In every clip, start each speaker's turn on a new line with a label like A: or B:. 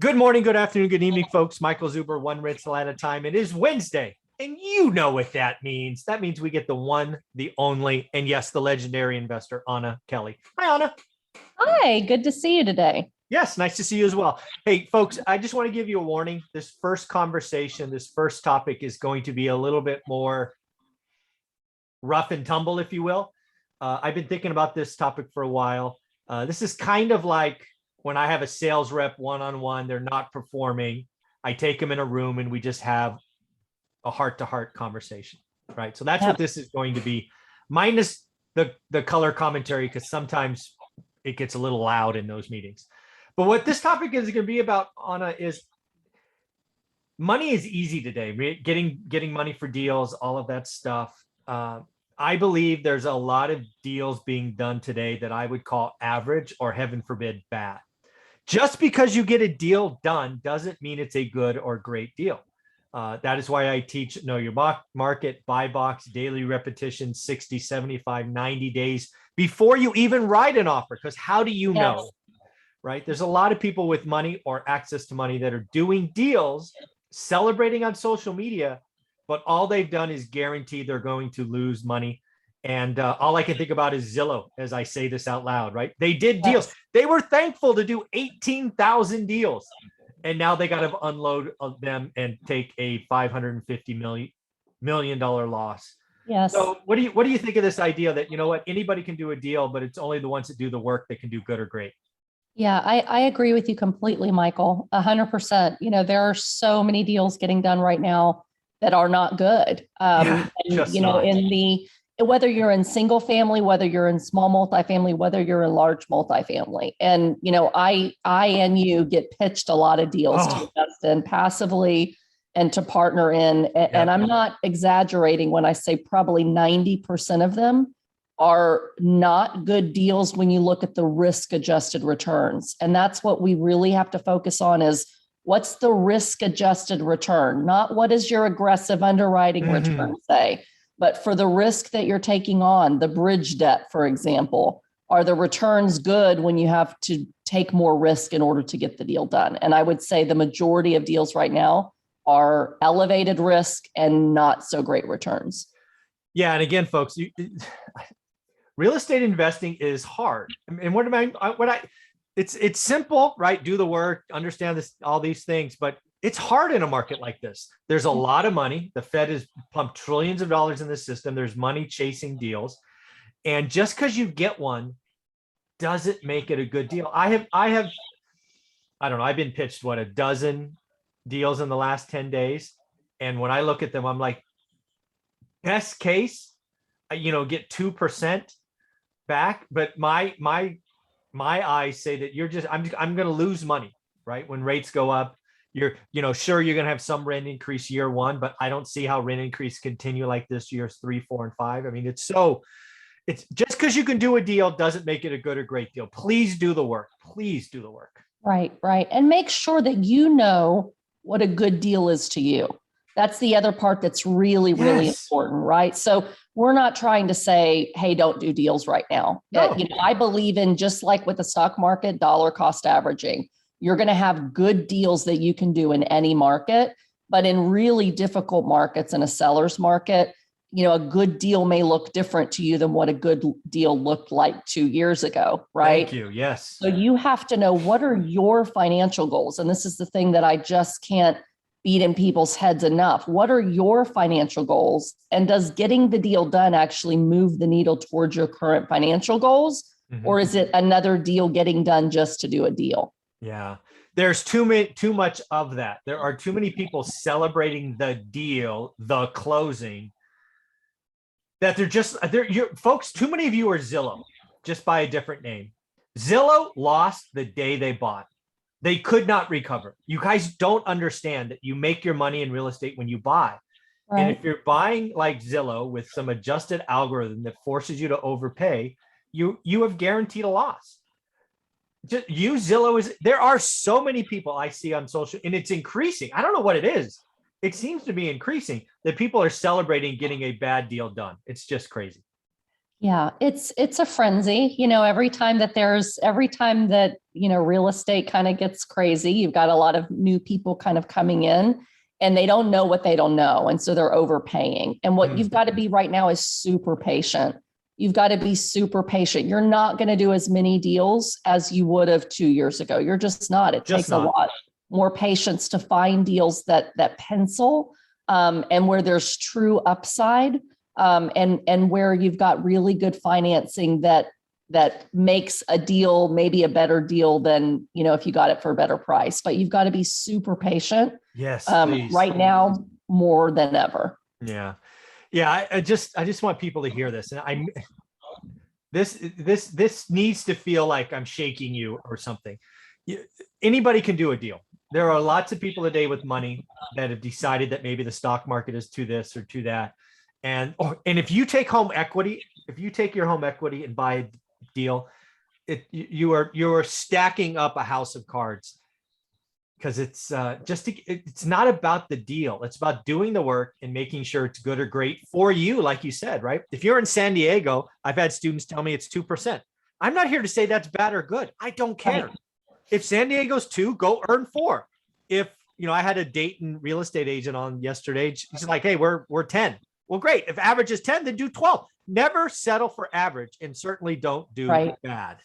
A: Good morning, good afternoon, good evening, folks. Michael Zuber, one rental at a time. It is Wednesday, and you know what that means. That means we get the one, the only, and yes, the legendary investor, Anna Kelly. Hi, Anna.
B: Hi, good to see you today.
A: Yes, nice to see you as well. Hey, folks, I just want to give you a warning. This first conversation, this first topic is going to be a little bit more rough and tumble, if you will. I've been thinking about this topic for a while. This is kind of like when I have a sales rep one-on-one, they're not performing. I take them in a room and we just have a heart-to-heart conversation, right? So that's what this is going to be, minus the color commentary, because sometimes it gets a little loud in those meetings. But what this topic is going to be about, Anna, is money is easy today. Getting money for deals, all of that stuff. I believe there's a lot of deals being done today that I would call average or, heaven forbid, bad. Just because you get a deal done doesn't mean it's a good or great deal. That is why I teach know your market, buy box, daily repetition, 60, 75, 90 days before you even write an offer. Because how do you know, right? There's a lot of people with money or access to money that are doing deals, celebrating on social media, but all they've done is guarantee they're going to lose money. And all I can think about is Zillow as I say this out loud, right? They did deals. They were thankful to do 18,000 deals. And now they got to unload them and take a $550 million loss.
B: Yes.
A: So what do you think of this idea that, you know what, anybody can do a deal, but it's only the ones that do the work that can do good or great?
B: Yeah, I agree with you completely, Michael, 100%. You know, there are so many deals getting done right now that are not good. And, you know, whether you're in single family, whether you're in small multifamily, whether you're in large multifamily. And, you know, I and you get pitched a lot of deals to invest in passively and to partner in. And I'm not exaggerating when I say probably 90% of them are not good deals when you look at the risk adjusted returns. And that's what we really have to focus on is what's the risk adjusted return, not what is your aggressive underwriting return say. But for the risk that you're taking on, the bridge debt, for example, are the returns good when you have to take more risk in order to get the deal done? And I would say the majority of deals right now are elevated risk and not so great returns.
A: Yeah. And again, folks, real estate investing is hard. And it's simple, right? Do the work, understand this, all these things, but it's hard in a market like this. There's a lot of money. The Fed has pumped trillions of dollars in the system. There's money chasing deals. And just because you get one doesn't make it a good deal. I don't know, I've been pitched a dozen deals in the last 10 days. And when I look at them, I'm like, best case, get 2% back. But my eyes say that I'm going to lose money, right? When rates go up, sure, you're going to have some rent increase year one, but I don't see how rent increase continue like this years 3, 4, and 5. I mean, it's just because you can do a deal doesn't make it a good or great deal. Please do the work. Please do the work.
B: Right. And make sure that you know what a good deal is to you. That's the other part that's really, really important, right? So we're not trying to say, hey, don't do deals right now.
A: No.
B: I believe in, just like with the stock market, dollar cost averaging. You're going to have good deals that you can do in any market, but in really difficult markets, in a seller's market, a good deal may look different to you than what a good deal looked like 2 years ago, right?
A: Thank you. Yes.
B: So you have to know, what are your financial goals? And this is the thing that I just can't beat in people's heads enough. What are your financial goals? And does getting the deal done actually move the needle towards your current financial goals? Or is it another deal getting done just to do a deal?
A: Yeah, there's too much of that. There are too many people celebrating the deal, the closing, that folks, too many of you are Zillow, just by a different name. Zillow lost the day they bought. They could not recover. You guys don't understand that you make your money in real estate when you buy. Right. And if you're buying like Zillow with some adjusted algorithm that forces you to overpay, you have guaranteed a loss. Just use Zillow. There are so many people I see on social, and it's increasing. I don't know what it is. It seems to be increasing that people are celebrating getting a bad deal done. It's just crazy.
B: Yeah, it's a frenzy. Every time that, real estate kind of gets crazy, you've got a lot of new people kind of coming in and they don't know what they don't know. And so they're overpaying. And what you've got to be right now is super patient. You've got to be super patient. You're not going to do as many deals as you would have 2 years ago. You're just not. It takes a lot more patience to find deals that pencil, and where there's true upside. And where you've got really good financing that makes a deal maybe a better deal than, if you got it for a better price. But you've got to be super patient.
A: Yes,
B: right now more than ever.
A: Yeah. Yeah. I just want people to hear this. And this needs to feel like I'm shaking you or something. Anybody can do a deal. There are lots of people today with money that have decided that maybe the stock market is to this or to that. And if you take home equity, if you take your home equity and buy a deal, you are stacking up a house of cards, because it's not about the deal. It's about doing the work and making sure it's good or great for you. Like you said, right? If you're in San Diego, I've had students tell me it's 2%. I'm not here to say that's bad or good. I don't care. Right. If San Diego's 2, go earn 4. If, I had a Dayton real estate agent on yesterday. She's like, hey, we're 10. Well, great. If average is 10, then do 12. Never settle for average, and certainly don't do bad.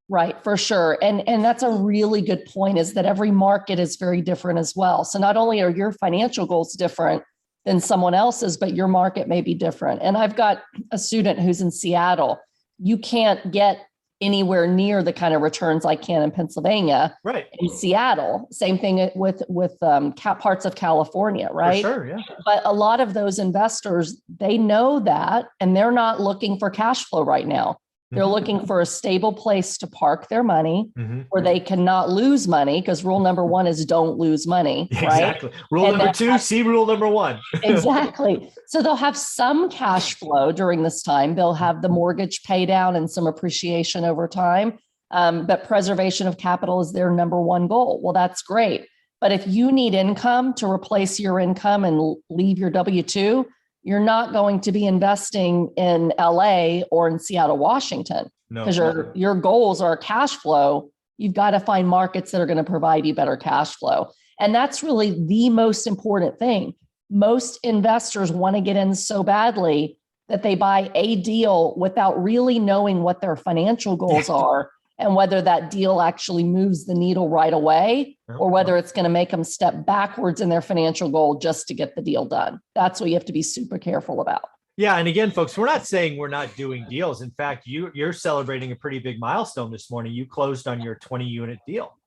B: Right, for sure. And that's a really good point, is that every market is very different as well. So not only are your financial goals different than someone else's, but your market may be different. And I've got a student who's in Seattle. You can't get anywhere near the kind of returns I can in Pennsylvania,
A: right?
B: In Seattle. Same thing with parts of California, right?
A: For sure, yeah.
B: But a lot of those investors, they know that, and they're not looking for cash flow right now. They're looking for a stable place to park their money, where they cannot lose money, because rule number 1 is don't lose money, right?
A: Exactly. Rule number 2, see rule number 1.
B: Exactly. So they'll have some cash flow during this time. They'll have the mortgage pay down and some appreciation over time. But preservation of capital is their number 1 goal. Well, that's great. But if you need income to replace your income and leave your W-2, you're not going to be investing in LA or in Seattle, Washington, because your goals are cash flow. You've got to find markets that are going to provide you better cash flow. And that's really the most important thing. Most investors want to get in so badly that they buy a deal without really knowing what their financial goals are, and whether that deal actually moves the needle right away, or whether it's going to make them step backwards in their financial goal just to get the deal done. That's what you have to be super careful about.
A: Yeah. And again, folks, we're not saying we're not doing deals. In fact, you're celebrating a pretty big milestone this morning. You closed on your 20-unit deal.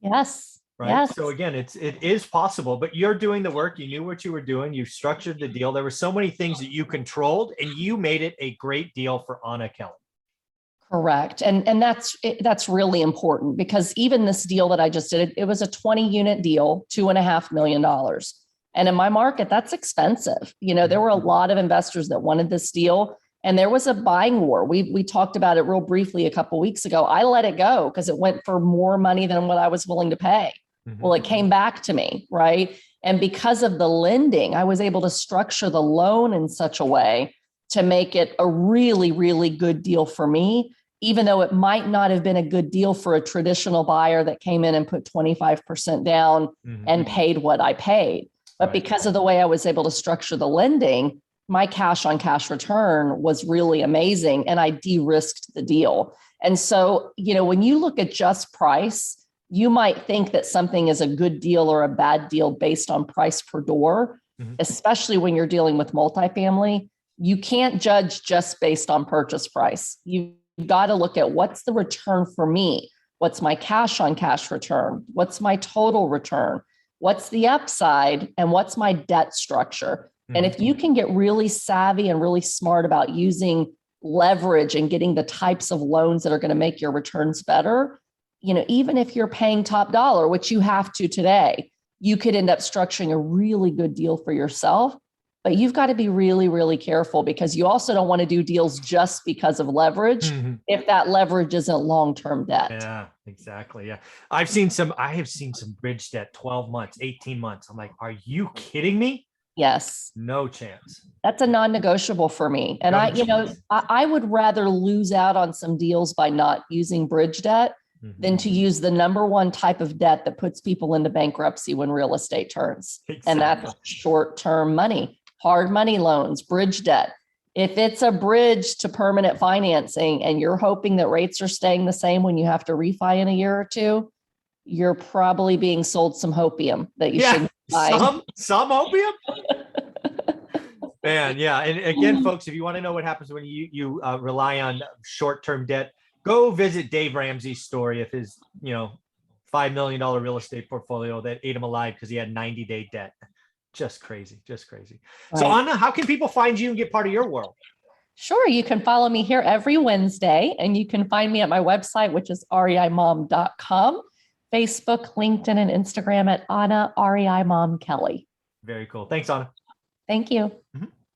B: Yes.
A: Right.
B: Yes.
A: So again, it is possible, but you're doing the work. You knew what you were doing. You structured the deal. There were so many things that you controlled, and you made it a great deal for Anna Kelly.
B: Correct. And that's really important, because even this deal that I just did, it was a 20-unit deal, $2.5 million. And in my market, that's expensive. There were a lot of investors that wanted this deal, and there was a buying war. We talked about it real briefly a couple of weeks ago. I let it go because it went for more money than what I was willing to pay. Well, it came back to me, right? And because of the lending, I was able to structure the loan in such a way to make it a really, really good deal for me, even though it might not have been a good deal for a traditional buyer that came in and put 25% down and paid what I paid. But because of the way I was able to structure the lending, my cash on cash return was really amazing, and I de-risked the deal. And so, when you look at just price, you might think that something is a good deal or a bad deal based on price per door, especially when you're dealing with multifamily. You can't judge just based on purchase price. You've got to look at what's the return for me? What's my cash on cash return? What's my total return? What's the upside? And what's my debt structure? And if you can get really savvy and really smart about using leverage and getting the types of loans that are going to make your returns better, even if you're paying top dollar, which you have to today, you could end up structuring a really good deal for yourself. But you've got to be really, really careful, because you also don't want to do deals just because of leverage if that leverage isn't long-term debt.
A: Yeah, exactly. Yeah. I have seen some bridge debt, 12 months, 18 months. I'm like, are you kidding me?
B: Yes.
A: No chance.
B: That's a non-negotiable for me. And
A: No
B: I I would rather lose out on some deals by not using bridge debt than to use the number one type of debt that puts people into bankruptcy when real estate turns.
A: Exactly.
B: And that's short-term money, hard money loans, bridge debt. If it's a bridge to permanent financing and you're hoping that rates are staying the same when you have to refi in a year or two, you're probably being sold some hopium that you shouldn't buy.
A: Some opium. Man, yeah. And again, folks, if you want to know what happens when you rely on short-term debt, go visit Dave Ramsey's story of his, $5 million real estate portfolio that ate him alive because he had 90-day debt. Just crazy, just crazy. Right. So Anna, how can people find you and get part of your world?
B: Sure. You can follow me here every Wednesday, and you can find me at my website, which is reimom.com, Facebook, LinkedIn, and Instagram at Anna REI Mom Kelly.
A: Very cool. Thanks, Anna.
B: Thank you.
A: Mm-hmm.